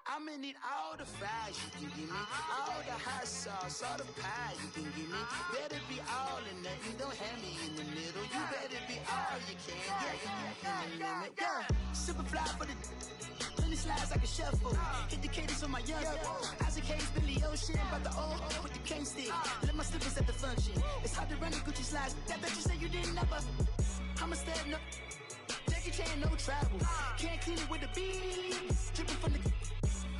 I'ma need all the fries you can give me, all the hot sauce, all the pie you can give me. Better be all or nothing, don't have me in the middle. You better be all you can, yeah. Super fly for the plenty slides like a shuffle. Hit the cadence on my young Isaac Hayes, Billy Ocean, about the old with the cane stick. Let my slippers at the function. It's hard to run the Gucci slides. That bet you say you didn't never. I'm a step no. Jackie Chan, no travel. Can't clean it with the beat. Dripping from the.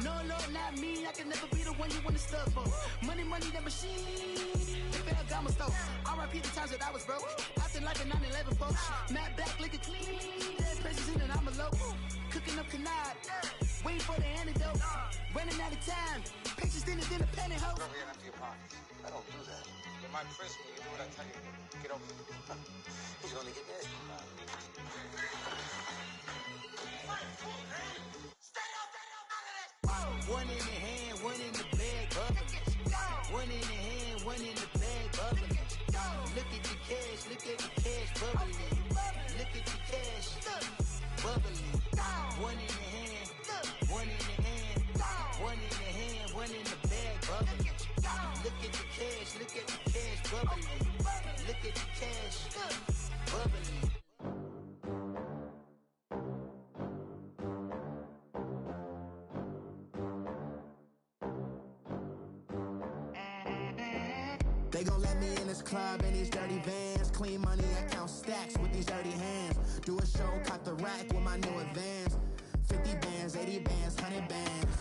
No, Lord, not me. I can never be the one you wanna stuff for. Money, that machine. They fell down my stove. R.I.P. the times that I was broke. Acting like a 9/11 folks. Matte black, liquor clean. Dead presses in and I'm a local. Cooking up canard. Waiting for the antidote. Running out of time. Patience thinner than a pantyhose. Go over here and empty your pockets. I don't do that. You're my prisoner. You do what I tell you to. Get over here. He's gonna get nasty. One in the hand, one in the bag, bubbling. One in the hand, one in the bag, bubbling. Look at the cash, bubbling. Look at the cash, bubbling. One in the hand, one in the hand, one in the hand, one in the bag, bubbling. Look at the cash, bubbling. Look at the cash, bubbling. They gon' let me in this club in these dirty vans. Clean money, I count stacks with these dirty hands. Do a show, caught the rack with my new advance. 50 bands, 80 bands, 100 bands.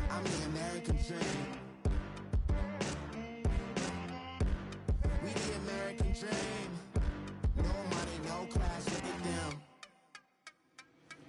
I'm the American dream. We the American dream. No money, no class, look at them.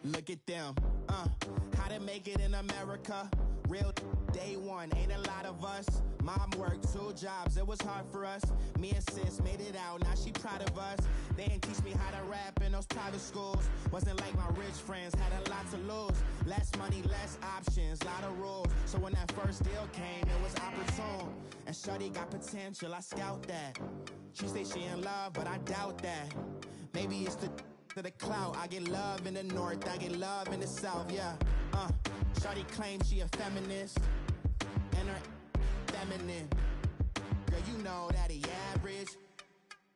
Look at them, how to make it in America. Real day one, ain't a lot of us. Mom worked 2 jobs, it was hard for us. Me and sis made it out, now she proud of us. They didn't teach me how to rap in those private schools. Wasn't like my rich friends, had a lot to lose. Less money, less options, lot of rules. So when that first deal came, it was opportune. And shorty got potential, I scout that. She say she in love, but I doubt that. Maybe it's the clout. I get love in the north, I get love in the south, yeah. Shorty claims she a feminist, and her feminine. Girl, you know that he average.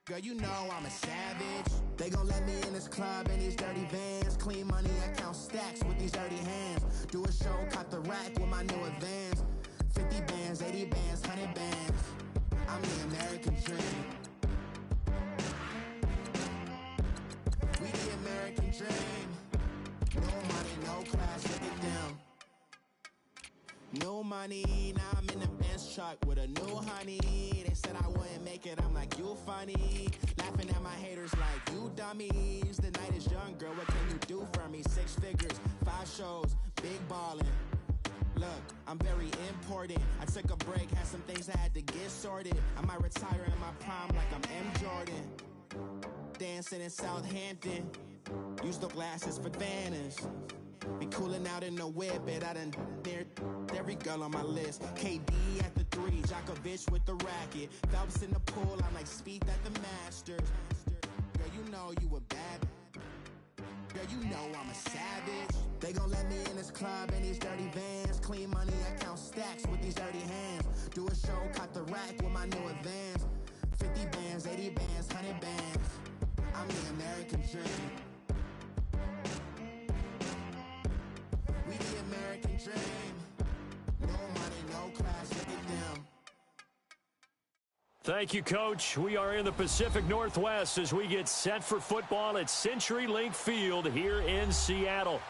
Girl, you know I'm a savage. They gon' let me in this club in these dirty vans. Clean money, I count stacks with these dirty hands. Do a show, caught the rack with my new advance. 50 bands, 80 bands, 100 bands. I'm the American dream. We the American dream. No money, no class, look at them. No money, now I'm in the Benz truck with a new honey. They said I wouldn't make it, I'm like, you funny. Laughing at my haters like, you dummies. The night is young, girl, what can you do for me? 6 figures, 5 shows, big ballin'. Look, I'm very important. I took a break, had some things I had to get sorted. I might retire in my prime like I'm M. Jordan. Dancing in Southampton. Use the glasses for banners. Be cooling out in the whip, but I done near every girl on my list. KD at the 3, Djokovic with the racket. Phelps in the pool, I'm like Speed at the Masters. Girl, you know you a bad. Girl, you know I'm a savage. They gon' let me in this club in these dirty vans. Clean money, I count stacks with these dirty hands. Do a show, caught the rack with my new advance. 50 bands, 80 bands, 100 bands. I'm the American dream. We the American dream. No money, no class, look at them. Thank you, Coach. We are in the Pacific Northwest as we get set for football at CenturyLink Field here in Seattle.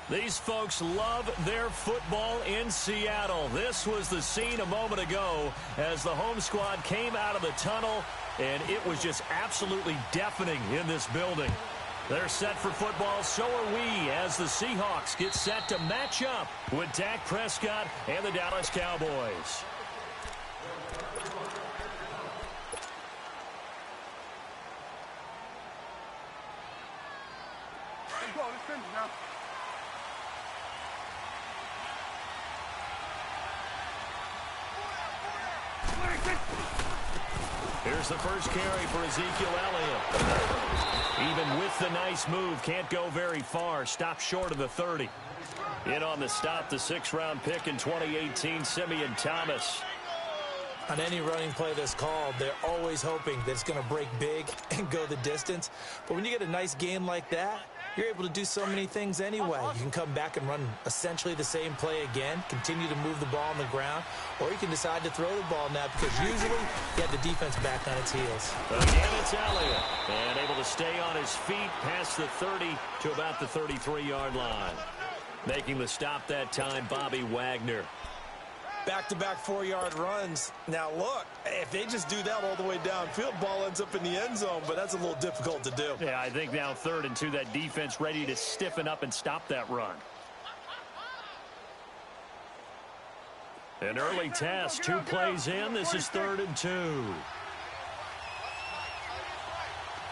These folks love their football in Seattle. This was the scene a moment ago as the home squad came out of the tunnel, and it was just absolutely deafening in this building. They're set for football, so are we, as the Seahawks get set to match up with Dak Prescott and the Dallas Cowboys. Here's the first carry for Ezekiel Elliott. Even with the nice move, can't go very far. Stopped short of the 30. In on the stop, the 6th-round pick in 2018, Simeon Thomas. On any running play that's called, they're always hoping that it's going to break big and go the distance. But when you get a nice game like that, you're able to do so many things anyway. You can come back and run essentially the same play again, continue to move the ball on the ground, or you can decide to throw the ball now because usually you have the defense back on its heels. Again, it's Elliott. And able to stay on his feet past the 30 to about the 33-yard line. Making the stop that time, Bobby Wagner. Back-to-back 4-yard runs. Now, look, if they just do that all the way downfield, ball ends up in the end zone, but that's a little difficult to do. Yeah, I think now 3rd and 2, that defense ready to stiffen up and stop that run. An early test, 2 plays in. This is 3rd and 2. Here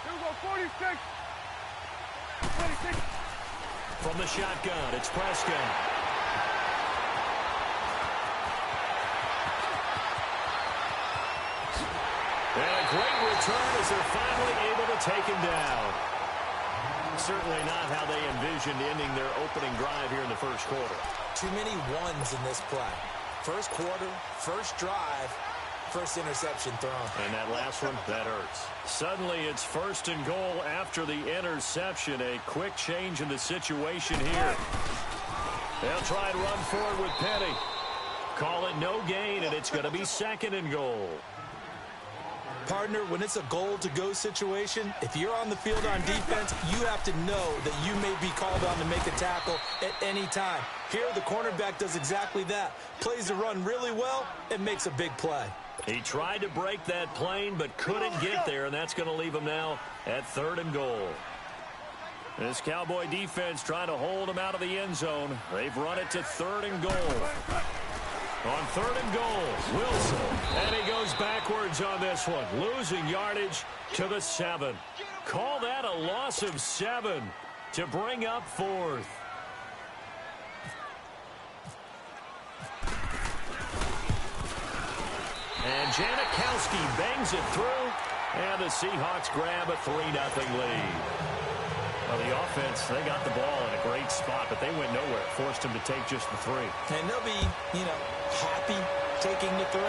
we go, 46. 26. From the shotgun, it's Prescott. And a great return as they're finally able to take him down. Certainly not how they envisioned ending their opening drive here in the first quarter. Too many ones in this play. First quarter, first drive, first interception thrown. And that last one, that hurts. Suddenly it's 1st and goal after the interception. A quick change in the situation here. They'll try and run forward with Petty. Call it no gain, and it's going to be 2nd and goal. Partner, when it's a goal-to-go situation, if you're on the field on defense, you have to know that you may be called on to make a tackle at any time. Here, the cornerback does exactly that. Plays the run really well and makes a big play. He tried to break that plane but couldn't get there, and that's going to leave him now at 3rd and goal. This Cowboy defense trying to hold him out of the end zone. They've run it to 3rd and goal. On 3rd and goal, Wilson. And he goes backwards on this one, losing yardage to the 7. Call that a loss of 7 to bring up 4th. And Janikowski bangs it through, and the Seahawks grab a 3-0 lead. Well, the offense, they got the ball in a great spot, but they went nowhere. Forced them to take just the 3. And they'll be, happy taking the 3.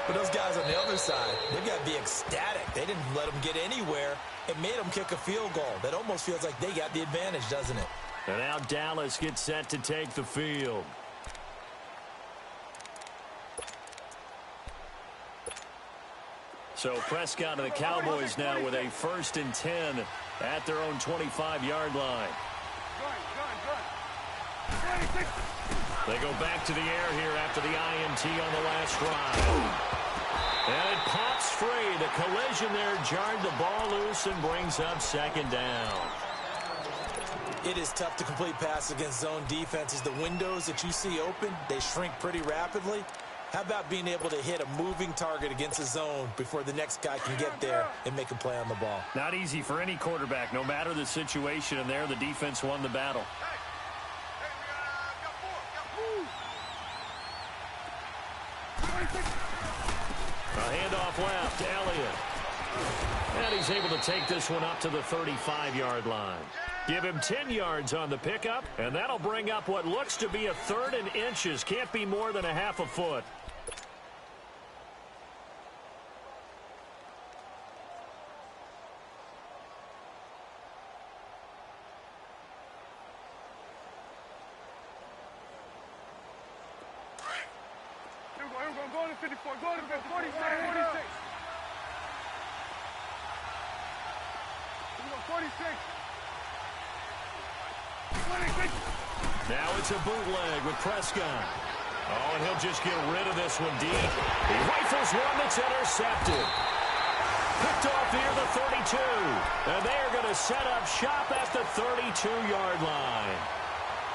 But those guys on the other side, they've got to be ecstatic. They didn't let them get anywhere. It made them kick a field goal. That almost feels like they got the advantage, doesn't it? And now Dallas gets set to take the field. So Prescott and the Cowboys now with a 1st and 10 at their own 25-yard line. They go back to the air here after the INT on the last drive. And it pops free. The collision there jarred the ball loose and brings up 2nd down. It is tough to complete passes against zone defenses. The windows that you see open, they shrink pretty rapidly. How about being able to hit a moving target against a zone before the next guy can get there and make a play on the ball? Not easy for any quarterback, no matter the situation, and there the defense won the battle. A handoff left, Elliott. And he's able to take this one up to the 35-yard line. Give him 10 yards on the pickup, and that'll bring up what looks to be a 3rd and inches. Can't be more than a half a foot. Go to 54, go to 46, 46. 46. Now it's a bootleg with Prescott. Oh, and he'll just get rid of this one deep. He rifles one that's intercepted. Picked off near the 32. And they are going to set up shop at the 32-yard line.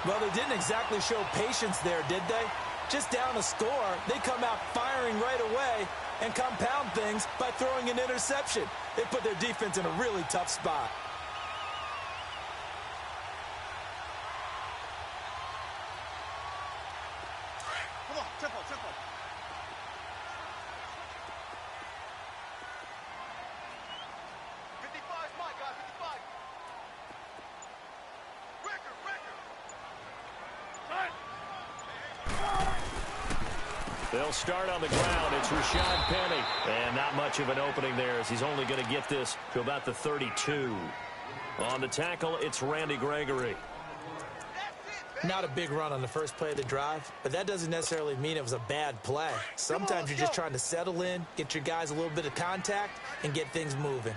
Well, they didn't exactly show patience there, did they? Just down a score, they come out firing right away and compound things by throwing an interception. They put their defense in a really tough spot. Come on, tempo, tempo. They'll start on the ground. It's Rashad Penny. And not much of an opening there as he's only going to get this to about the 32. On the tackle, it's Randy Gregory. Not a big run on the first play of the drive, but that doesn't necessarily mean it was a bad play. Sometimes you're just trying to settle in, get your guys a little bit of contact, and get things moving.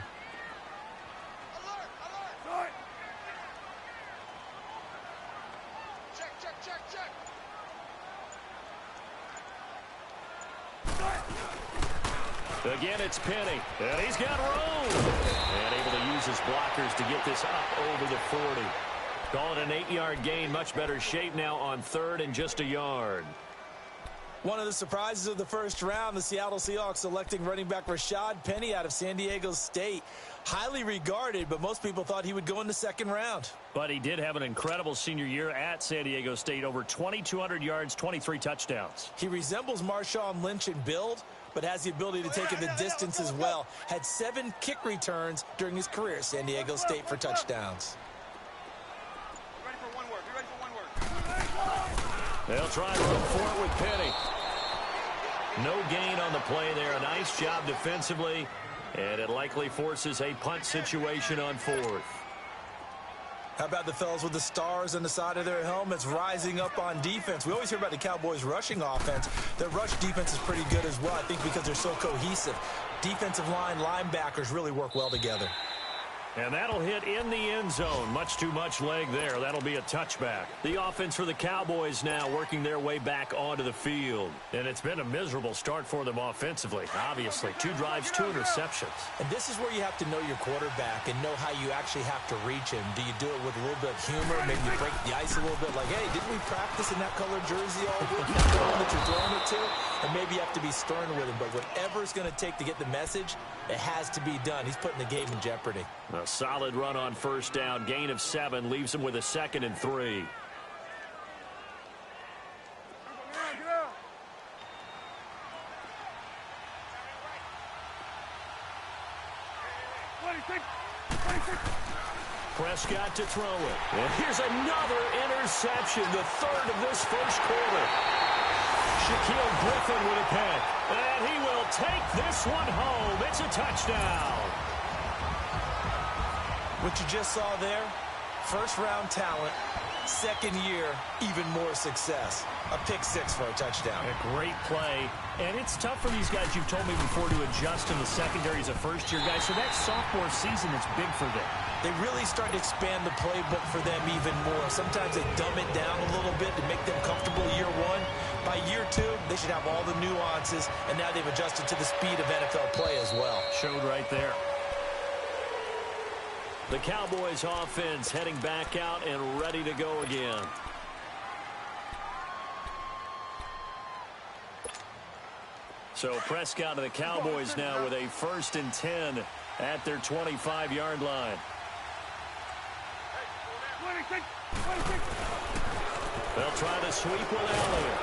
Again, it's Penny, and he's got room. And able to use his blockers to get this up over the 40. Call it an 8-yard gain. Much better shape now on third and just a yard. One of the surprises of the first round, the Seattle Seahawks selecting running back Rashad Penny out of San Diego State. Highly regarded, but most people thought he would go in the second round. But he did have an incredible senior year at San Diego State. Over 2,200 yards, 23 touchdowns. He resembles Marshawn Lynch in build, but has the ability to take it the distance as well. Had 7 kick returns during his career at San Diego State for touchdowns. They'll try to run for it with Penny. No gain on the play there. A nice job defensively, and it likely forces a punt situation on fourth. How about the fellas with the stars on the side of their helmets rising up on defense? We always hear about the Cowboys' rushing offense. Their rush defense is pretty good as well, I think, because they're so cohesive. Defensive line, linebackers really work well together. And that'll hit in the end zone. Much too much leg there. That'll be a touchback. The offense for the Cowboys now working their way back onto the field. And it's been a miserable start for them offensively. Obviously, 2 drives, 2 interceptions. And this is where you have to know your quarterback and know how you actually have to reach him. Do you do it with a little bit of humor? Maybe you break the ice a little bit like, hey, didn't we practice in that colored jersey all week? That one that you're throwing it to? Or maybe you have to be stern with him. But whatever it's going to take to get the message, it has to be done. He's putting the game in jeopardy. A solid run on first down. Gain of 7 leaves him with a 2nd and 3. Prescott to throw it. And here's another interception, the 3rd of this first quarter. Shaquille Griffin with a pick. And he will take this one home. It's a touchdown. What you just saw there, first-round talent, second year, even more success. A pick-6 for a touchdown. A great play. And it's tough for these guys, you've told me before, to adjust in the secondary as a first-year guy. So that sophomore season is big for them. They really start to expand the playbook for them even more. Sometimes they dumb it down a little bit to make them comfortable year 1. By year 2, they should have all the nuances, and now they've adjusted to the speed of NFL play as well. Showed right there. The Cowboys offense heading back out and ready to go again. So Prescott and the Cowboys now with a 1st and 10 at their 25-yard line. They'll try to sweep with Elliott.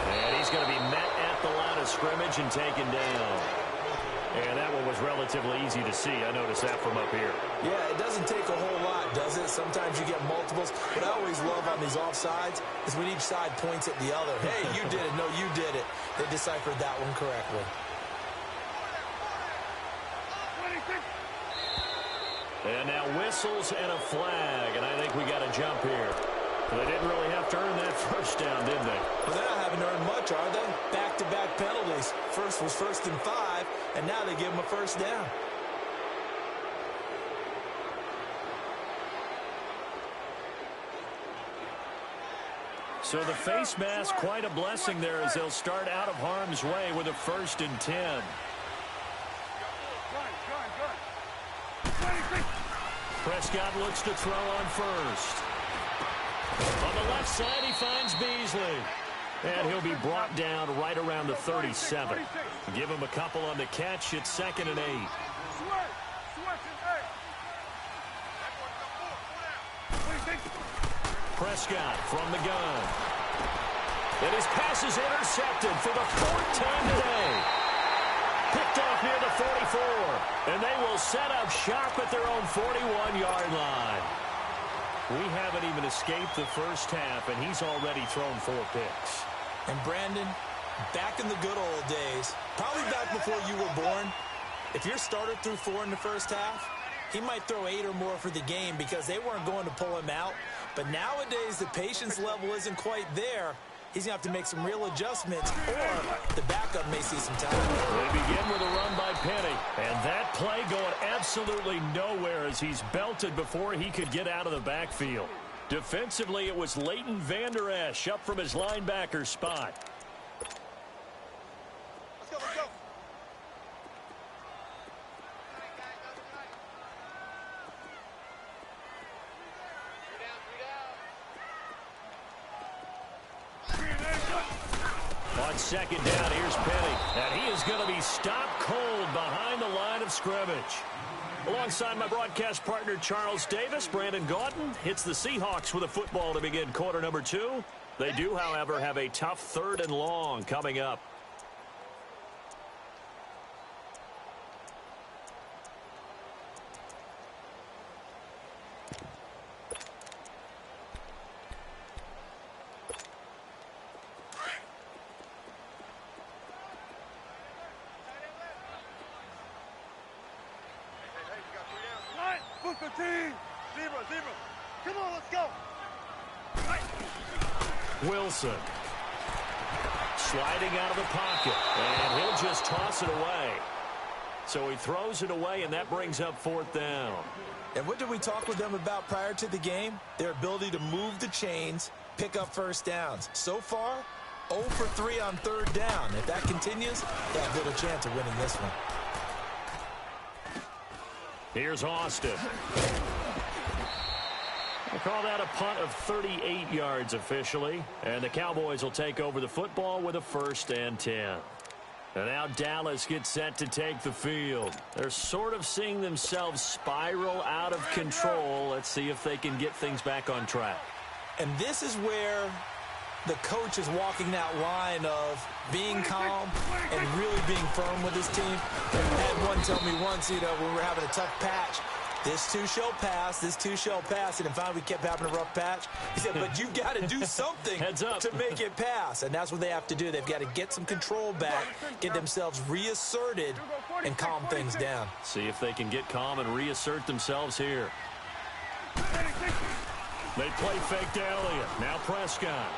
And he's going to be met at the line of scrimmage and taken down. And that one was relatively easy to see. I noticed that from up here. Yeah, it doesn't take a whole lot, does it? Sometimes you get multiples. What I always love on these offsides is when each side points at the other. Hey, you did it. No, you did it. They deciphered that one correctly. And now whistles and a flag. And I think we got a jump here. They didn't really have to earn that first down, did they? Well, they not having earned much, are they? Back-to-back penalties. First was 1st and 5, and now they give them a first down. So the face mask, quite a blessing there as they'll start out of harm's way with a 1st and 10. Prescott looks to throw on first. On the left side, he finds Beasley. And he'll be brought down right around the 37. Give him a couple on the catch. It's 2nd and 8. Prescott from the gun. And his pass is intercepted for the 4th time today. Picked off near the 44. And they will set up shop at their own 41-yard line. We haven't even escaped the first half, and he's already thrown 4 picks. And Brandon, Back in the good old days, probably back before you were born, if your starter threw 4 in the first half, he might throw 8 or more for the game because they weren't going to pull him out. But nowadays, the patience level isn't quite there. He's going to have to make some real adjustments, or the backup may see some time. They begin with a run by Penny, and that play going absolutely nowhere as he's belted before he could get out of the backfield. Defensively, it was Leighton Vander Esch up from his linebacker spot. Let's go, let's go. On second down, here's Penny, and he is going to be stopped cold behind the line of scrimmage. Alongside my broadcast partner, Charles Davis, Brandon Gaudin hits the Seahawks with a football to begin quarter number 2. They do, however, have a tough 3rd and long coming up. Book the team. Zebra, zebra. Come on, let's go. Wilson sliding out of the pocket, and he'll just toss it away. So he throws it away, and that brings up 4th down. And what did we talk with them about prior to the game? Their ability to move the chains, pick up first downs. So far, 0 for 3 on 3rd down. If that continues, they have little chance of winning this one. Here's Austin. We'll call that a punt of 38 yards officially. And the Cowboys will take over the football with a 1st and 10. And now Dallas gets set to take the field. They're sort of seeing themselves spiral out of control. Let's see if they can get things back on track. And this is where the coach is walking that line of being calm and really being firm with his team. I had one tell me once, when we were having a tough patch, this too shall pass, this too shall pass. And finally we kept having a rough patch. He said, but you got to do something to make it pass. And that's what they have to do. They've got to get some control back, get themselves reasserted, and calm things down. See if they can get calm and reassert themselves here. They play fake to Elliott. Now Prescott.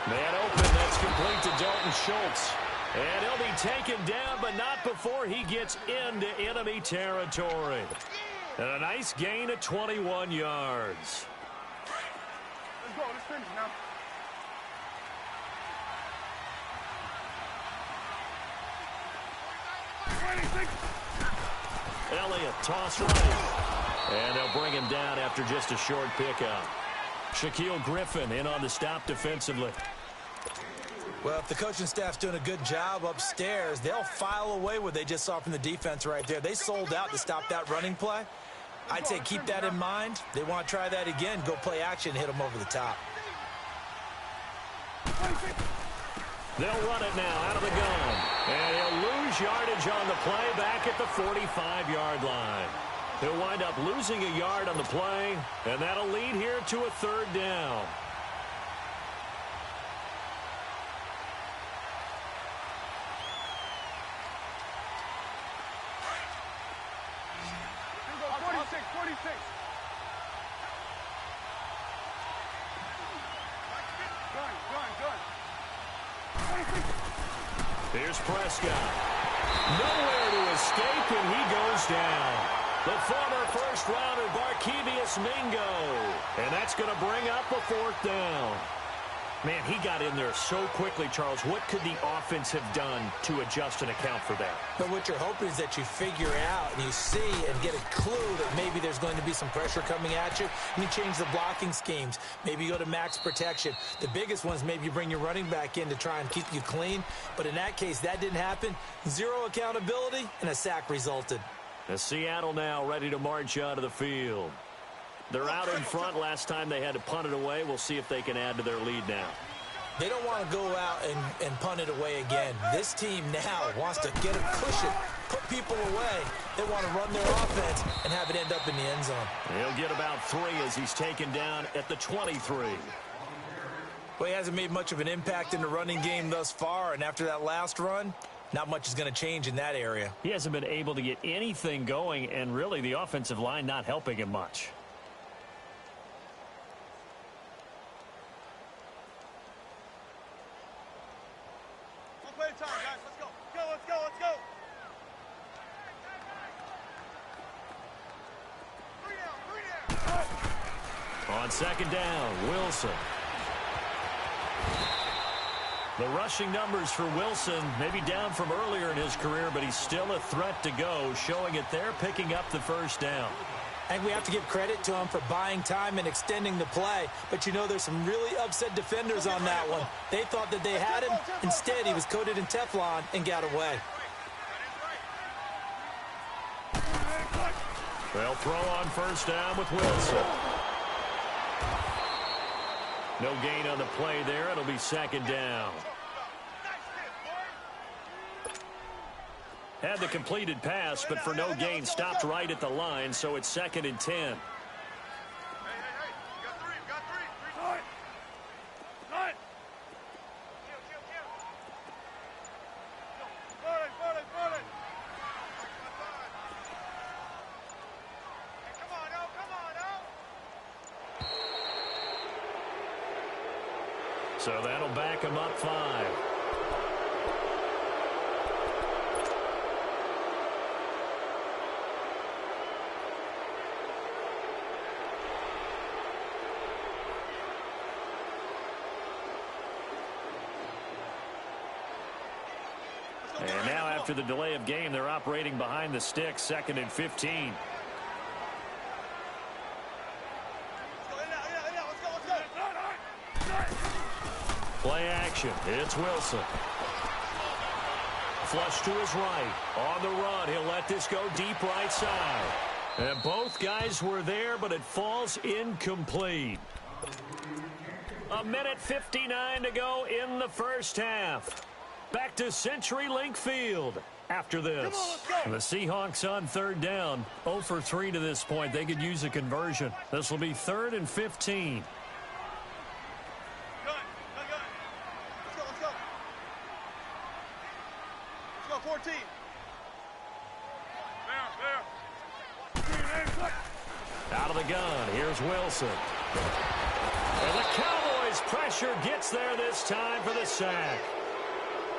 Man open, that's complete to Dalton Schultz. And he'll be taken down, but not before he gets into enemy territory. And a nice gain of 21 yards. Let's go, let's finish now. Elliott, toss right. And they'll bring him down after just a short pickup. Shaquille Griffin in on the stop defensively. Well, if the coaching staff's doing a good job upstairs, they'll file away what they just saw from the defense right there. They sold out to stop that running play. I'd say keep that in mind. They want to try that again, go play action, hit them over the top. They'll run it now out of the gun. And he'll lose yardage on the play back at the 45-yard line. He'll wind up losing a yard on the play, and that'll lead here to a 3rd down. Here's Prescott. Nowhere to escape, and he goes down. The former first-rounder Barkevious Mingo. And that's going to bring up a 4th down. Man, he got in there so quickly, Charles. What could the offense have done to adjust and account for that? But what you're hoping is that you figure out and you see and get a clue that maybe there's going to be some pressure coming at you. And you change the blocking schemes. Maybe you go to max protection. The biggest one is maybe you bring your running back in to try and keep you clean. But in that case, that didn't happen. 0 accountability, and a sack resulted. As Seattle now ready to march out of the field. They're out in front. Last time they had to punt it away. We'll see if they can add to their lead now. They don't want to go out and punt it away again. This team now wants to get a cushion, put people away. They want to run their offense and have it end up in the end zone. He'll get about 3 as he's taken down at the 23. Well, he hasn't made much of an impact in the running game thus far, and after that last run, not much is going to change in that area. He hasn't been able to get anything going, and really the offensive line not helping him much. On second down, Wilson. The rushing numbers for Wilson maybe down from earlier in his career, but he's still a threat to go, showing it there, picking up the first down. And we have to give credit to him for buying time and extending the play. But, you know, there's some really upset defenders on that one. They thought that they had him. Instead, he was coated in Teflon and got away. They'll throw on first down with Wilson. No gain on the play there. It'll be second down. Had the completed pass, but for no gain, stopped right at the line, so it's 2nd and 10. So that'll back him up 5. And now after the delay of game, they're operating behind the sticks, 2nd and 15. Play action. It's Wilson. Flush to his right. On the run. He'll let this go deep right side. And both guys were there, but it falls incomplete. 1:59 to go in the first half. Back to CenturyLink Field after this. The Seahawks on third down. 0 for 3 to this point. They could use a conversion. This will be 3rd and 15. Out of the gun, here's Wilson. And the Cowboys pressure gets there this time for the sack.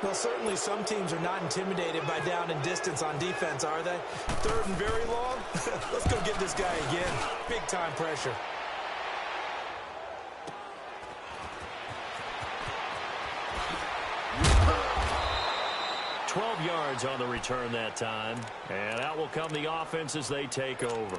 Well, certainly some teams are not intimidated by down and distance on defense, are they? 3rd and very long? Let's go get this guy again. Big time pressure. Yards on the return that time, and out will come the offense as they take over.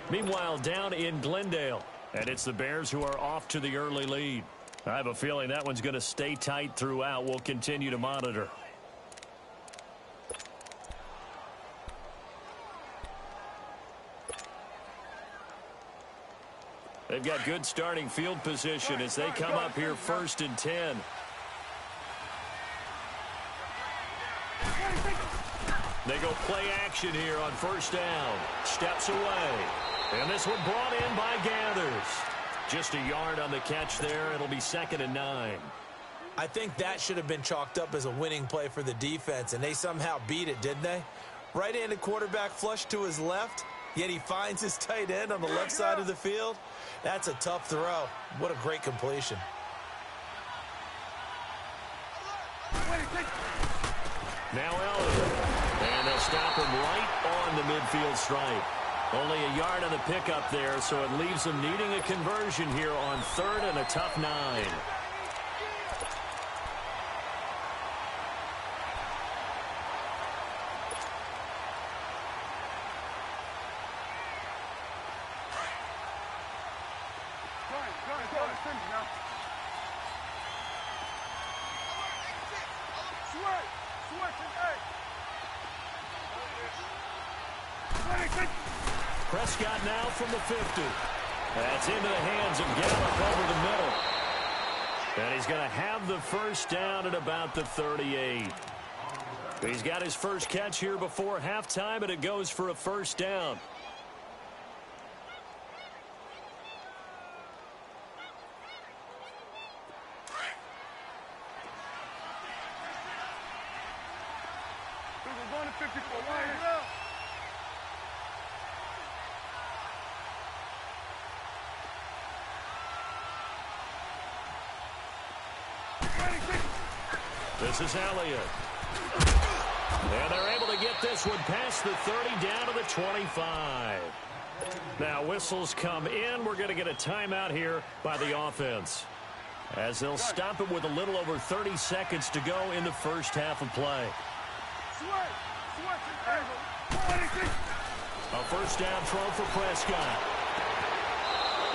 Meanwhile, down in Glendale, and it's the Bears who are off to the early lead. I have a feeling that one's going to stay tight throughout. We'll continue to monitor. They've got good starting field position as they come up here 1st and 10. They go play action here on first down. Steps away. And this one brought in by Gathers. Just a yard on the catch there. It'll be 2nd and 9. I think that should have been chalked up as a winning play for the defense, and they somehow beat it, didn't they? Right-handed quarterback flush to his left, yet he finds his tight end on the left side of the field. That's a tough throw. What a great completion. Now Elliott. And they'll stop him right on the midfield stripe. Only a yard on the pickup there, so it leaves them needing a conversion here on 3rd and a tough 9. Prescott now from the 50. That's into the hands of Gallup over the middle. And he's going to have the first down at about the 38. He's got his first catch here before halftime, and it goes for a first down. 54 line. This is Elliott. And they're able to get this one past the 30 down to the 25. Now whistles come in. We're going to get a timeout here by the offense, as they'll stop it with a little over 30 seconds to go in the first half of play. A first down throw for Prescott.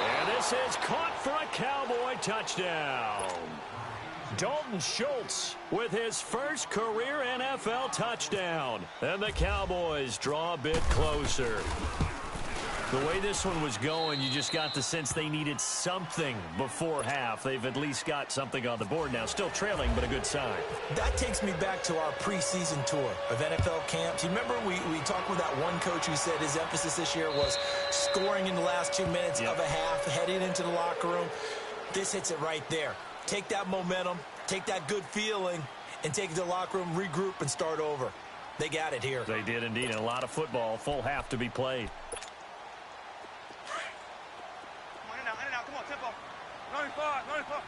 And this is caught for a Cowboy touchdown. Dalton Schultz with his first career NFL touchdown. And the Cowboys draw a bit closer. The way this one was going, you just got the sense they needed something before half. They've at least got something on the board now. Still trailing, but a good sign. That takes me back to our preseason tour of NFL camps. You remember we talked with that one coach who said his emphasis this year was scoring in the last 2 minutes of a half, heading into the locker room. This hits it right there. Take that momentum, take that good feeling, and take it to the locker room, regroup, and start over. They got it here. They did indeed, and a lot of football, full half to be played. In and out, come on, tempo. 95, 95.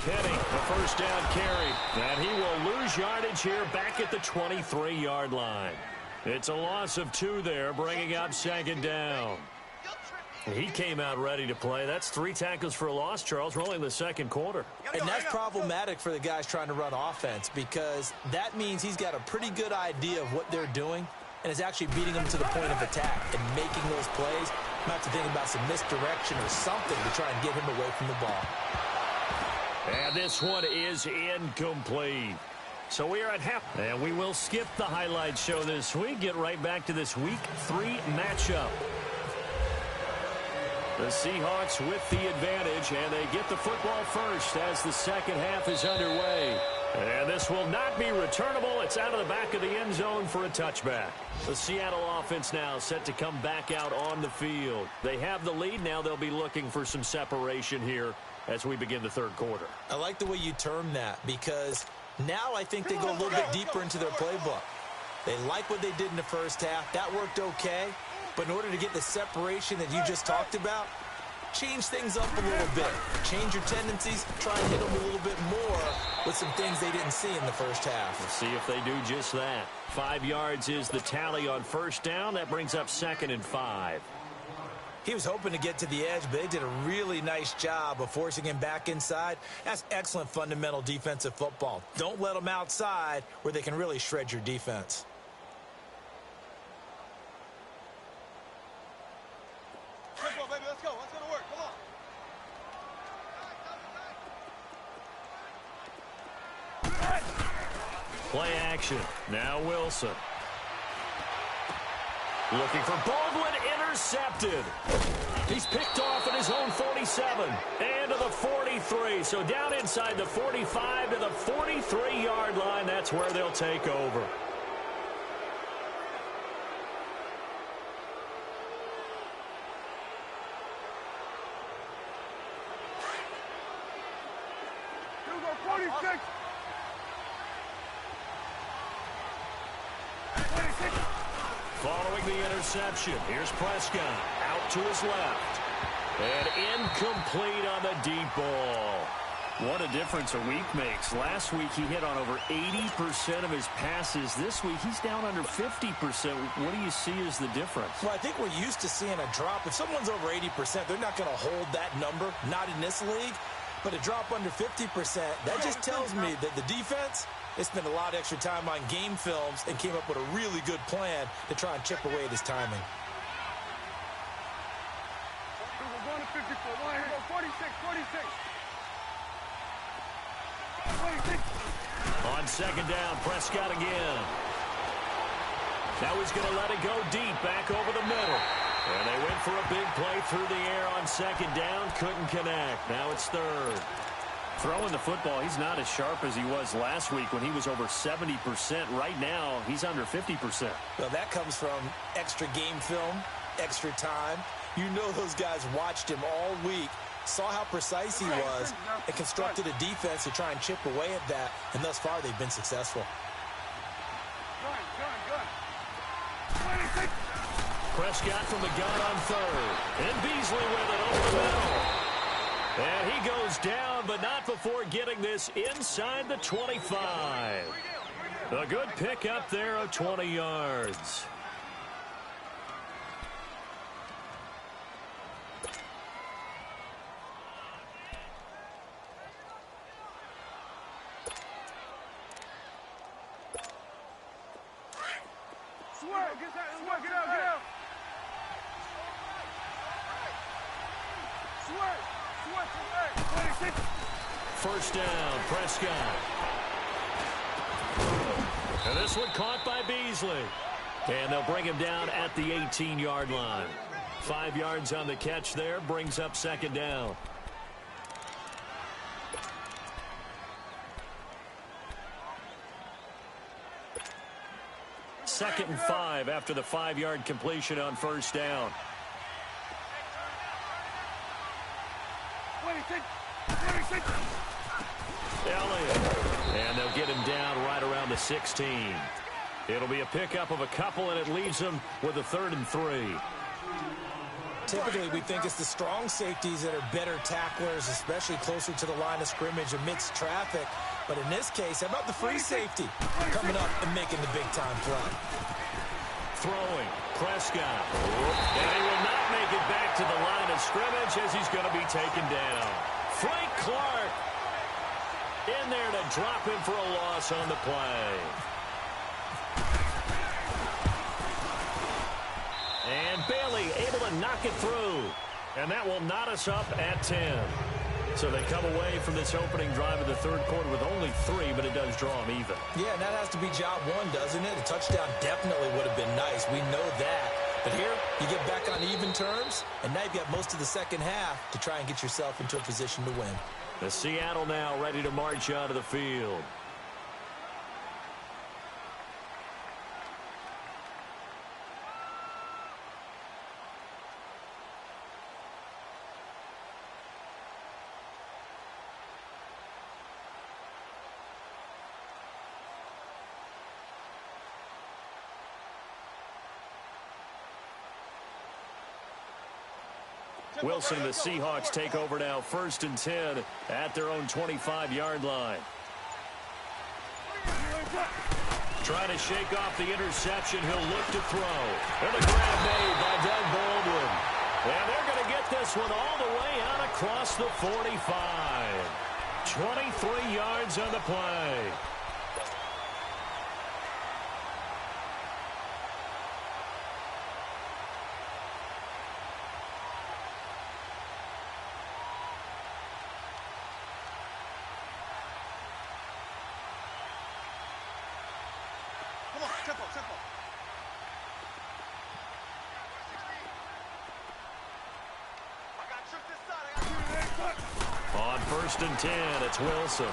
Kenny, the first down carry, and he will lose yardage here back at the 23-yard line. It's a loss of 2 there, bringing up second down. He came out ready to play. That's 3 tackles for a loss, Charles. We're only in the second quarter. And that's problematic for the guys trying to run offense, because that means he's got a pretty good idea of what they're doing and is actually beating them to the point of attack and making those plays. Might have to think about some misdirection or something to try and get him away from the ball. And this one is incomplete. So we are at half, and we will skip the highlight show this week. Get right back to this Week 3 matchup. The Seahawks with the advantage, and they get the football first as the second half is underway. And this will not be returnable. It's out of the back of the end zone for a touchback. The Seattle offense now set to come back out on the field. They have the lead. Now they'll be looking for some separation here as we begin the third quarter. I like the way you term that, because now I think they go a little bit deeper into their playbook. They like what they did in the first half. That worked okay. But in order to get the separation that you just talked about, change things up a little bit. Change your tendencies. Try and hit them a little bit more with some things they didn't see in the first half. Let's see if they do just that. 5 yards is the tally on first down. That brings up 2nd and 5. He was hoping to get to the edge, but they did a really nice job of forcing him back inside. That's excellent fundamental defensive football. Don't let them outside where they can really shred your defense. Tempo, baby, let's go. Let's go to work. Come on. Play action. Now Wilson. Looking for Baldwin, intercepted. He's picked off at his own 47 and to the 43. So down inside the 45 to the 43-yard line. That's where they'll take over. Here we go, 46. 26. Following the interception, here's Prescott out to his left. And incomplete on the deep ball. What a difference a week makes. Last week he hit on over 80% of his passes. This week he's down under 50%. What do you see as the difference? Well, I think we're used to seeing a drop. If someone's over 80%, they're not going to hold that number, not in this league. But a drop under 50%, that just tells me that the defense, they spent a lot of extra time on game films and came up with a really good plan to try and chip away at his timing. We're going to 54. Line here. 46, 46. 26. On second down, Prescott again. Now he's going to let it go deep, back over the middle. And they went for a big play through the air on second down. Couldn't connect. Now it's third. Throwing the football, he's not as sharp as he was last week when he was over 70%. Right now, he's under 50%. Well, that comes from extra game film, extra time. You know those guys watched him all week saw how precise he was, and constructed a defense to try and chip away at that, and thus far they've been successful. Prescott from the gun on third. And Beasley with it over the middle. And he goes down, but not before getting this inside the 25. A good pick up there of 20 yards. First down, Prescott. And this one caught by Beasley. And they'll bring him down at the 18-yard line. 5 yards on the catch there, brings up second down. Second and 5 after the 5-yard completion on first down. Elliott. And they'll get him down right around the 16. It'll be a pickup of a couple, and it leaves them with a 3rd and 3. Typically, we think it's the strong safeties that are better tacklers, especially closer to the line of scrimmage amidst traffic. But in this case, how about the free safety coming up and making the big-time play? Throwing, Prescott. And he will not make it back to the line of scrimmage as he's going to be taken down. Frank Clark in there to drop him for a loss on the play. And Bailey able to knock it through. And that will knot us up at 10. So they come away from this opening drive of the third quarter with only 3, but it does draw them even. Yeah, and that has to be job one, doesn't it? A touchdown definitely would have been nice. We know that. But here, you get back on even terms, and now you've got most of the second half to try and get yourself into a position to win. The Seattle now ready to march out of the field. Wilson and the Seahawks take over now, 1st and 10 at their own 25-yard line. Trying to shake off the interception. He'll look to throw. And a grab made by Doug Baldwin. And they're going to get this one all the way out across the 45. 23 yards on the play. On 1st and 10, it's Wilson.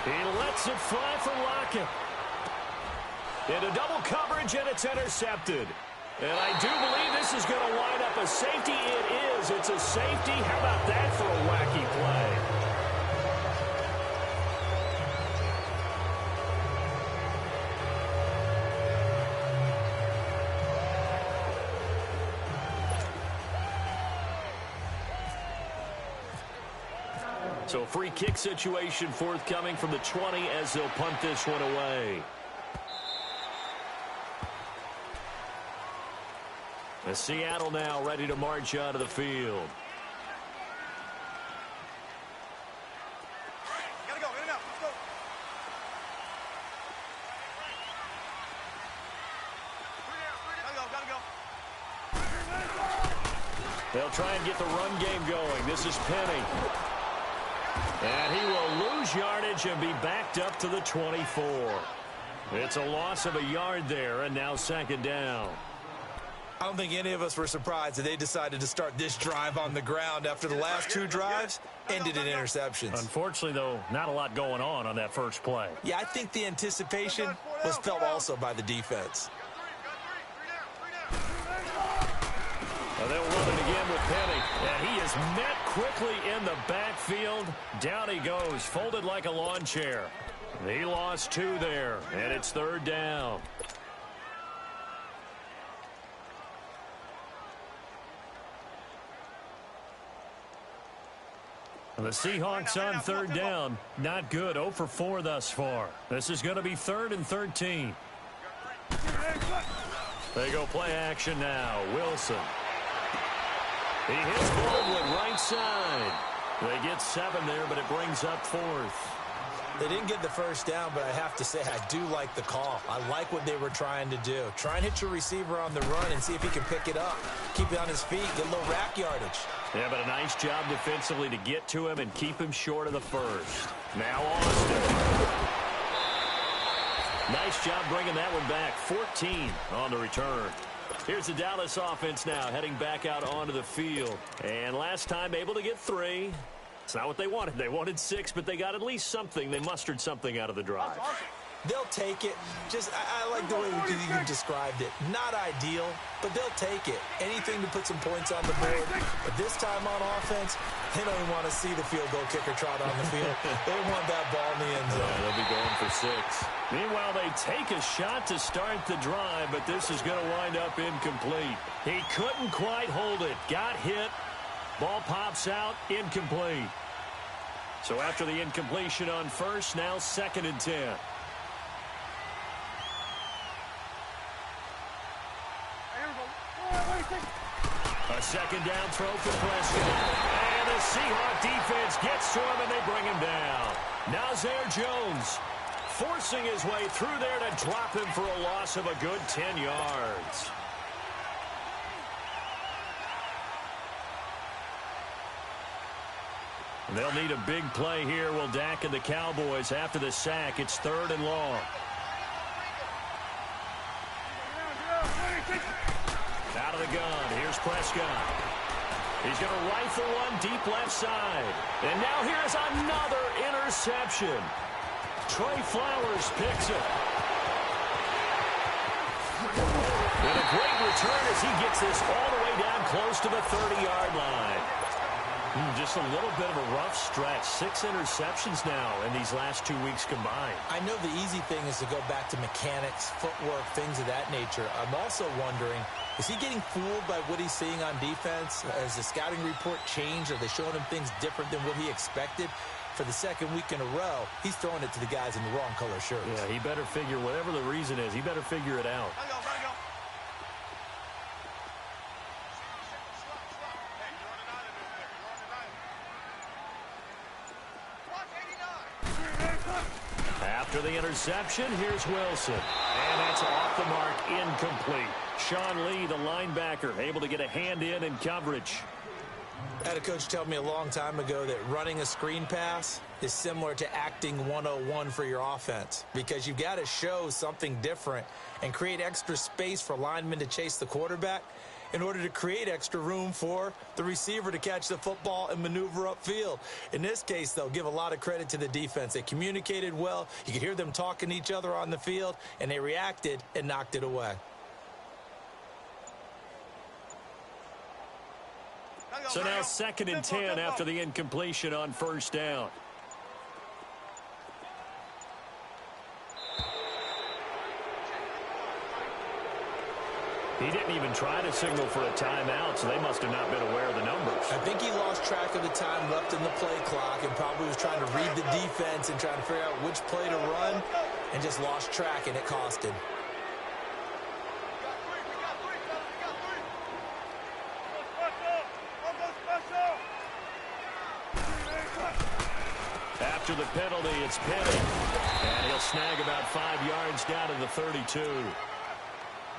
He lets it fly for Lockett. Into double coverage, and it's intercepted. And I do believe this is going to wind up a safety. It is. It's a safety. How about that for a wacky play? So a free kick situation forthcoming from the 20 as they'll punt this one away. As Seattle now ready to march out of the field. Gotta go, in and out, let's go. Gotta go. They'll try and get the run game going. This is Penny. And he will lose yardage and be backed up to the 24. It's a loss of a yard there, and now second down. I don't think any of us were surprised that they decided to start this drive on the ground after the last 2 drives ended in interceptions. Unfortunately, though, not a lot going on that first play. Yeah, I think the anticipation was felt also by the defense. They'll run it again one with Penny. And he is met quickly in the backfield. Down he goes, folded like a lawn chair. He lost 2 there, and it's 3rd down. The Seahawks on 3rd down. Not good. 0 for 4 thus far. This is going to be 3rd and 13. They go play action now. Wilson. He hits Baldwin right side. They get 7 there, but it brings up 4th. They didn't get the first down, but I have to say I do like the call. I like what they were trying to do. Try and hit your receiver on the run and see if he can pick it up. Keep it on his feet, get a little rack yardage. Yeah, but a nice job defensively to get to him and keep him short of the first. Now Austin. Nice job bringing that one back. 14 on the return. Here's the Dallas offense now heading back out onto the field. And last time able to get 3. It's not what they wanted. They wanted 6, but they got at least something. They mustered something out of the drive. They'll take it. Just, I like the way you described it. Not ideal, but they'll take it. Anything to put some points on the board. But this time on offense, they don't even want to see the field goal kicker trot on the field. They want that ball in the end zone. Yeah, they'll be going for 6. Meanwhile, they take a shot to start the drive, but this is going to wind up incomplete. He couldn't quite hold it. Got hit. Ball pops out, incomplete. So after the incompletion on first, now 2nd and 10. A 2nd down throw for Prescott. And the Seahawks defense gets to him, and they bring him down. Nazir Jones forcing his way through there to drop him for a loss of a good 10 yards. They'll need a big play here. Will Dak and the Cowboys after the sack. It's 3rd and long. Out of the gun. Here's Prescott. He's going to rifle one deep left side. And now here's another interception. Trey Flowers picks it. And a great return as he gets this all the way down close to the 30-yard line. Just a little bit of a rough stretch. 6 interceptions now in these last 2 weeks combined. I know the easy thing is to go back to mechanics, footwork, things of that nature. I'm also wondering, is he getting fooled by what he's seeing on defense? Has the scouting report changed? Are they showing him things different than what he expected? For the 2nd week in a row, he's throwing it to the guys in the wrong color shirts. Yeah, he better figure, whatever the reason is, he better figure it out. After the interception, here's Wilson. And that's off the mark, incomplete. Sean Lee, the linebacker, able to get a hand in coverage. I had a coach tell me a long time ago that running a screen pass is similar to acting 101 for your offense, because you've got to show something different and create extra space for linemen to chase the quarterback in order to create extra room for the receiver to catch the football and maneuver upfield. In this case, though, give a lot of credit to the defense. They communicated well. You could hear them talking to each other on the field, and they reacted and knocked it away. So now 2nd and 10 after the incompletion on 1st down. He didn't even try to signal for a timeout, so they must have not been aware of the numbers. I think he lost track of the time left in the play clock and probably was trying to read the defense and trying to figure out which play to run and just lost track, and it cost him. After the penalty, it's Penny. And he'll snag about 5 yards down to the 32.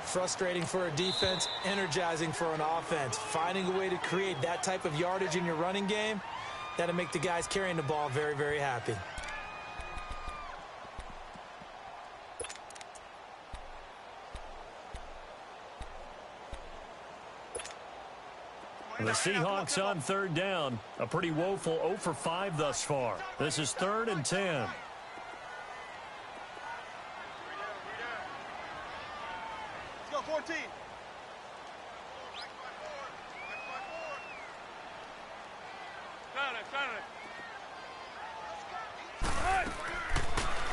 Frustrating for a defense, energizing for an offense. Finding a way to create that type of yardage in your running game, that'll make the guys carrying the ball very, very happy. The Seahawks on 3rd down. A pretty woeful 0 for 5 thus far. This is 3rd and 10. Let's go, 14.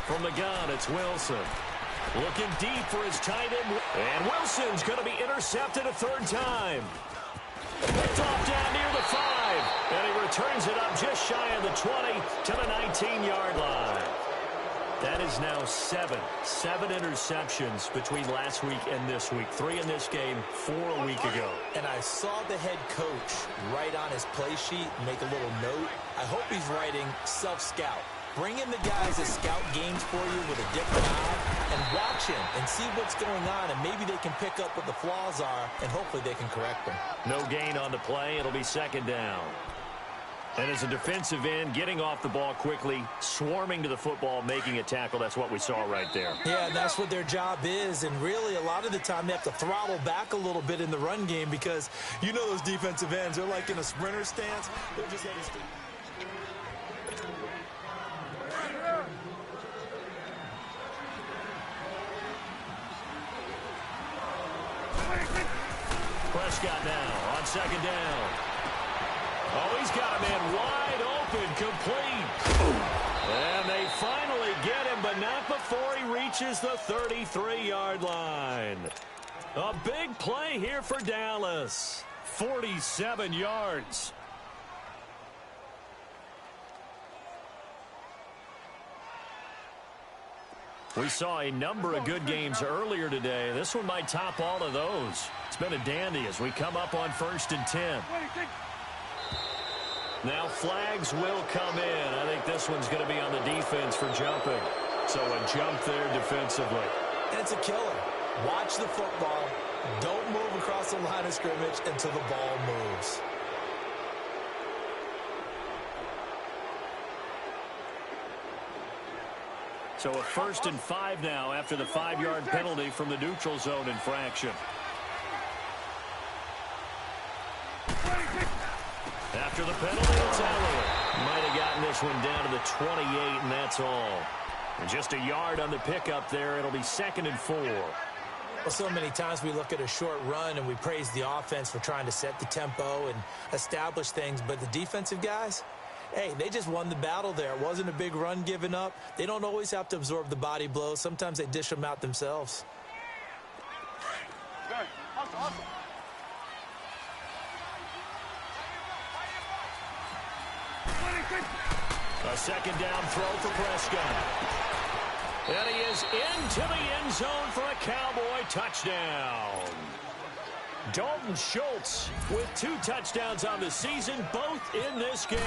From the gun, it's Wilson. Looking deep for his tight end. And Wilson's going to be intercepted a third time. Picked off down near the 5. And he returns it up just shy of the 20 to the 19-yard line. That is now 7 interceptions between last week and this week. 3 in this game, 4 a week ago. And I saw the head coach write on his play sheet, make a little note. I hope he's writing self-scout. Bring in the guys that scout games for you with a different eye and watch him and see what's going on, and maybe they can pick up what the flaws are, and hopefully they can correct them. No gain on the play. It'll be second down. And as a defensive end, getting off the ball quickly, swarming to the football, making a tackle, that's what we saw right there. Yeah, and that's what their job is. And really, a lot of the time, they have to throttle back a little bit in the run game because you know those defensive ends, they're like in a sprinter stance. They're just heading straight. Prescott now on second down. Oh, he's got a man wide open, complete. And they finally get him, but not before he reaches the 33-yard line. A big play here for Dallas. 47 yards. We saw a number of good games earlier today. This one might top all of those. It's been a dandy as we come up on 1st and 10. Now flags will come in. I think this one's going to be on the defense for jumping. So a jump there defensively. And it's a killer. Watch the football. Don't move across the line of scrimmage until the ball moves. So a 1st and 5 now after the 5-yard penalty from the neutral zone infraction. After the penalty, it's Elliott. Might have gotten this one down to the 28, and that's all. And just a yard on the pickup there. It'll be 2nd and 4. Well, so many times we look at a short run and we praise the offense for trying to set the tempo and establish things, but the defensive guys, hey, they just won the battle there. It wasn't a big run given up. They don't always have to absorb the body blows. Sometimes they dish them out themselves. A second down throw for Prescott. And he is into the end zone for a Cowboy touchdown. Dalton Schultz with 2 touchdowns on the season, both in this game.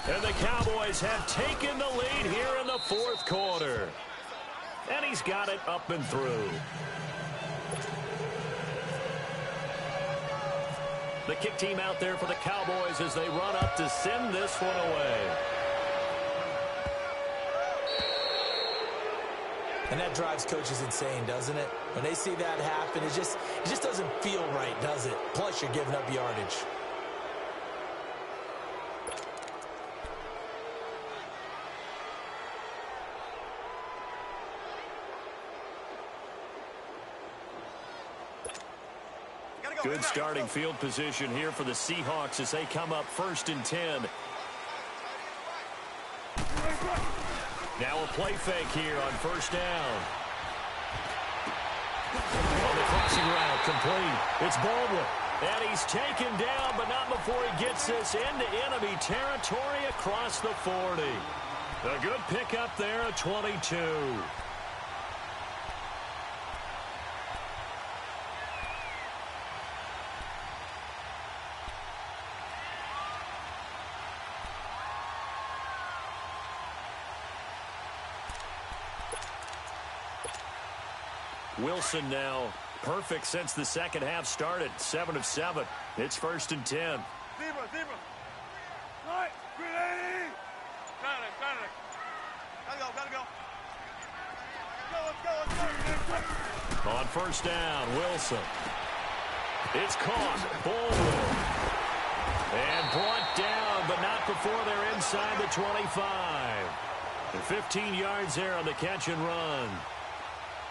And the Cowboys have taken the lead here in the 4th quarter. And he's got it up and through. The kick team out there for the Cowboys as they run up to send this one away. And that drives coaches insane, doesn't it? When they see that happen, it just doesn't feel right, does it? Plus, you're giving up yardage. Good starting field position here for the Seahawks as they come up 1st and 10. Now a play fake here on 1st down. On the crossing route, complete. It's Baldwin. And he's taken down, but not before he gets this into enemy territory across the 40. A good pickup there at 22. Wilson now perfect since the second half started. 7 of 7. It's 1st and 10. Zebra. Right. 380. Got it. Gotta go. Let's go. On 1st down, Wilson. It's caught. Baldwin. And brought down, but not before they're inside the 25. And 15 yards there on the catch and run.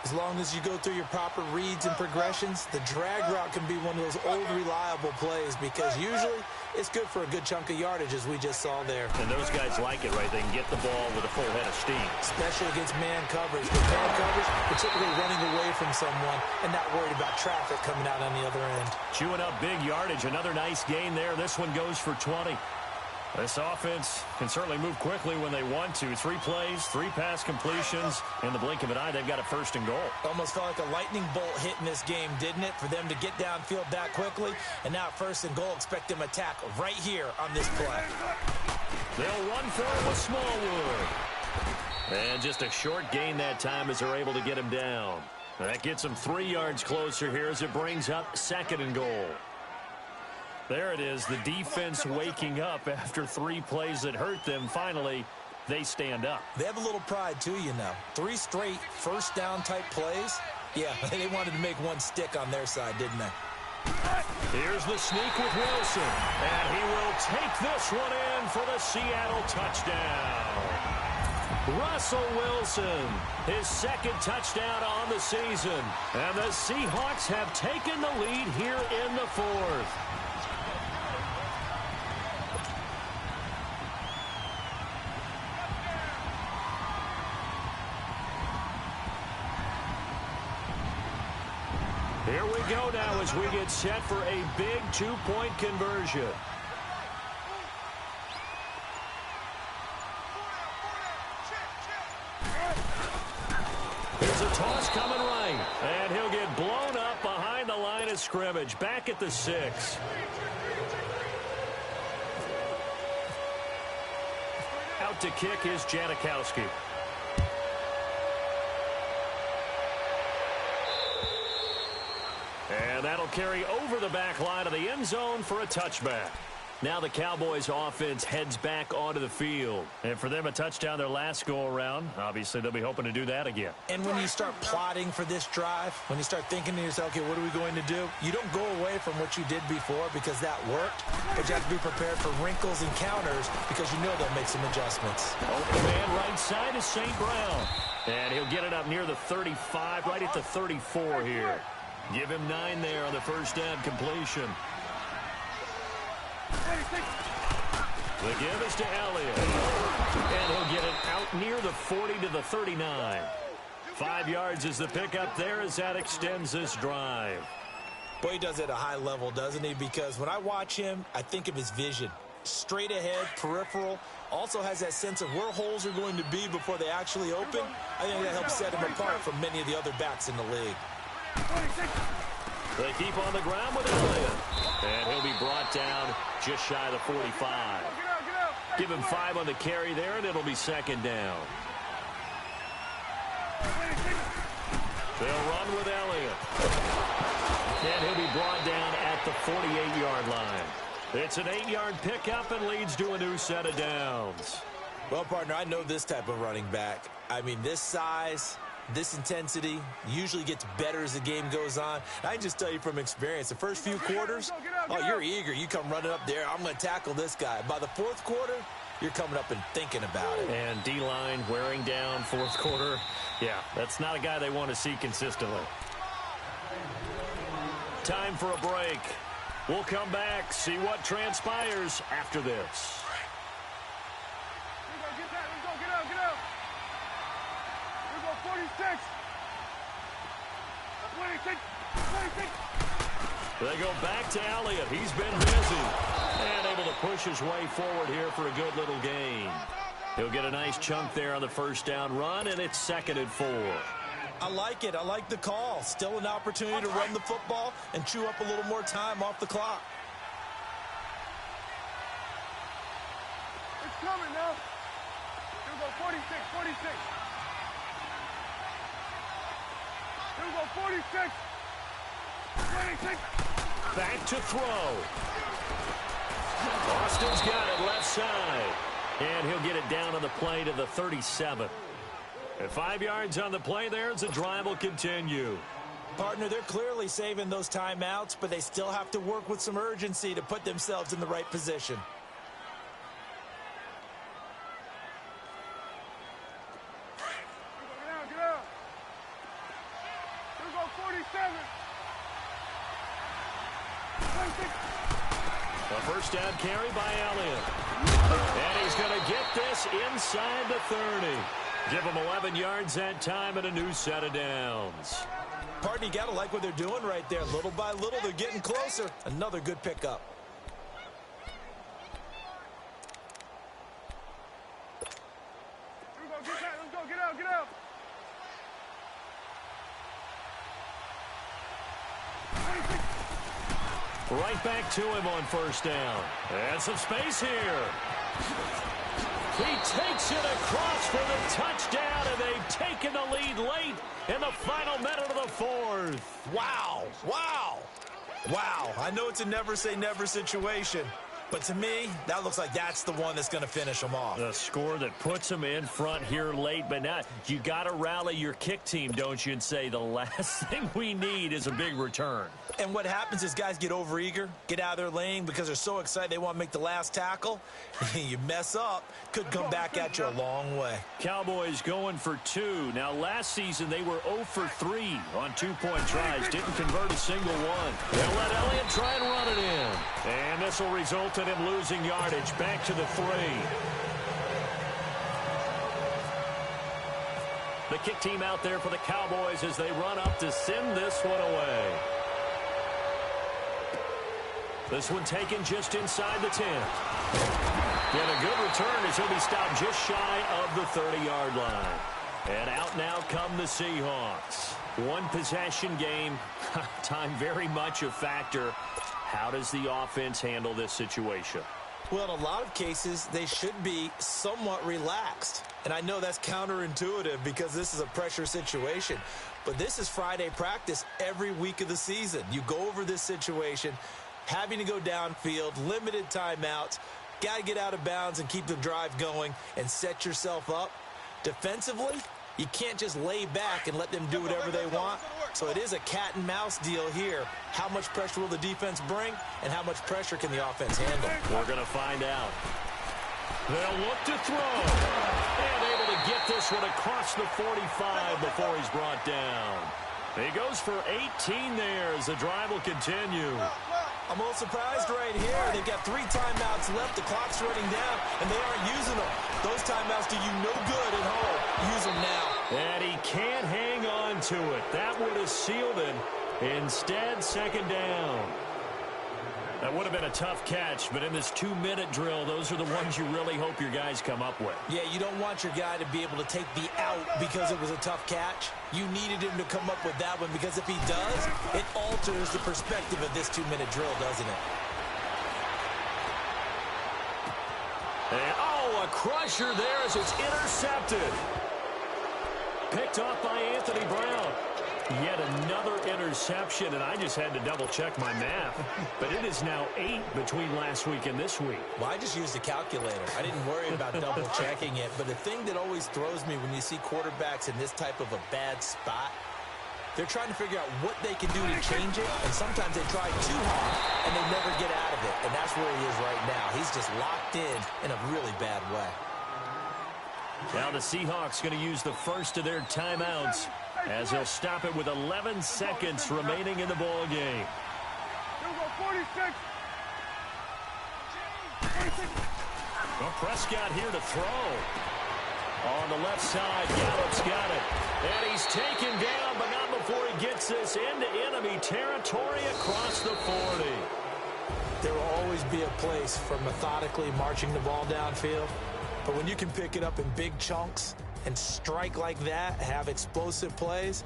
As long as you go through your proper reads and progressions, the drag route can be one of those old reliable plays because usually it's good for a good chunk of yardage, as we just saw there. And those guys like it, right? They can get the ball with a full head of steam. Especially against man coverage. With man coverage, we're typically running away from someone and not worried about traffic coming out on the other end. Chewing up big yardage. Another nice gain there. This one goes for 20. This offense can certainly move quickly when they want to. 3 plays, 3 pass completions. In the blink of an eye, they've got a first and goal. Almost felt like a lightning bolt hit in this game, didn't it? For them to get downfield that quickly. And now first and goal, expect them to attack right here on this play. They'll run for it with Smallwood. And just a short gain that time as they're able to get him down. That gets them 3 yards closer here as it brings up second and goal. There it is, the defense waking up after 3 plays that hurt them. Finally, they stand up. They have a little pride, too, you know. 3 straight first down type plays. Yeah, they wanted to make one stick on their side, didn't they? Here's the sneak with Wilson. And he will take this one in for the Seattle touchdown. Russell Wilson, his 2nd touchdown on the season. And the Seahawks have taken the lead here in the 4th. Here we go now as we get set for a big 2-point conversion. There's a toss coming right, and he'll get blown up behind the line of scrimmage, back at the 6. Out to kick is Janikowski. And that'll carry over the back line of the end zone for a touchback. Now the Cowboys offense heads back onto the field. And for them, a touchdown their last go-around. Obviously, they'll be hoping to do that again. And when you start plotting for this drive, when you start thinking to yourself, okay, what are we going to do? You don't go away from what you did before because that worked. But you have to be prepared for wrinkles and counters because you know they'll make some adjustments. Open man right side is St. Brown. And he'll get it up near the 35, right at the 34 here. Give him 9 there on the first down completion. The give is to Elliott. And he'll get it out near the 40 to the 39. 5 yards is the pickup there as that extends this drive. Boy, he does it at a high level, doesn't he? Because when I watch him, I think of his vision. Straight ahead, peripheral. Also has that sense of where holes are going to be before they actually open. I think that helps set him apart from many of the other backs in the league. They keep on the ground with Elliott. And he'll be brought down just shy of the 45. Give him 5 on the carry there, and it'll be second down. They'll run with Elliott. And he'll be brought down at the 48-yard line. It's an 8-yard pickup and leads to a new set of downs. Well, partner, I know this type of running back. I mean, this size, this intensity usually gets better as the game goes on. I can just tell you from experience, the first few quarters, you're eager. You come running up there, I'm going to tackle this guy. By the 4th quarter, you're coming up and thinking about it. And D-line wearing down 4th quarter. Yeah, that's not a guy they want to see consistently. Time for a break. We'll come back, see what transpires after this. Get out. 26. They go back to Elliott. He's been busy. And able to push his way forward here for a good little gain. He'll get a nice chunk there on the first down run, and it's 2nd and 4. I like it. I like the call. Still an opportunity to run the football and chew up a little more time off the clock. It's coming now. Here we go, 46. Here we go, 46. 26. Back to throw. Austin's got it left side. And he'll get it down on the play to the 37. And 5 yards on the play there as the drive will continue. Partner, they're clearly saving those timeouts, but they still have to work with some urgency to put themselves in the right position. Get out. A first down carry by Elliott. And he's going to get this inside the 30. Give him 11 yards that time and a new set of downs. Partner, you got to like what they're doing right there. Little by little, they're getting closer. Another good pickup. Let's go, get out, get out. Right back to him on first down. And some space here. He takes it across for the touchdown, and they've taken the lead late in the final minute of the fourth. Wow, wow, wow. I know it's a never say never situation, but to me, that looks like that's the one that's going to finish them off. The score that puts them in front here late, but now you got to rally your kick team, don't you, and say the last thing we need is a big return. And what happens is guys get overeager, get out of their lane because they're so excited they want to make the last tackle. You mess up, could come back at you a long way. Cowboys going for 2. Now, last season they were 0 for 3 on two-point tries. Didn't convert a single one. They'll let Elliott try and run it in. And this will result in him losing yardage. Back to the 3. The kick team out there for the Cowboys as they run up to send this one away. This one taken just inside the 10. And a good return as he'll be stopped just shy of the 30-yard line. And out now come the Seahawks. One possession game. Time very much a factor. How does the offense handle this situation? Well, in a lot of cases, they should be somewhat relaxed. And I know that's counterintuitive because this is a pressure situation. But this is Friday practice every week of the season. You go over this situation, having to go downfield, limited timeouts, got to get out of bounds and keep the drive going and set yourself up. Defensively, you can't just lay back and let them do whatever they want. So it is a cat and mouse deal here. How much pressure will the defense bring and how much pressure can the offense handle? We're going to find out. They'll look to throw. And able to get this one across the 45 before he's brought down. He goes for 18 there as the drive will continue. I'm a little surprised right here. They've got 3 timeouts left. The clock's running down, and they aren't using them. Those timeouts do you no good at home. Use them now. And he can't hang on to it. That would have sealed it. Instead, second down. That would have been a tough catch, but in this 2-minute drill, those are the ones you really hope your guys come up with. Yeah, you don't want your guy to be able to take the out because it was a tough catch. You needed him to come up with that one because if he does, it alters the perspective of this 2-minute drill, doesn't it? And, a crusher there as it's intercepted. Picked off by Anthony Brown. Yet another interception, and I just had to double-check my math. But it is now 8 between last week and this week. Well, I just used a calculator. I didn't worry about double-checking it. But the thing that always throws me when you see quarterbacks in this type of a bad spot, they're trying to figure out what they can do to change it, and sometimes they try too hard, and they never get out of it. And that's where he is right now. He's just locked in a really bad way. Now the Seahawks going to use the first of their timeouts as they'll stop it with 11 seconds remaining in the ball game. 46. Well, Prescott here to throw. On the left side, Gallup's got it. And he's taken down, but not before he gets this into enemy territory across the 40. There will always be a place for methodically marching the ball downfield. But when you can pick it up in big chunks and strike like that, have explosive plays,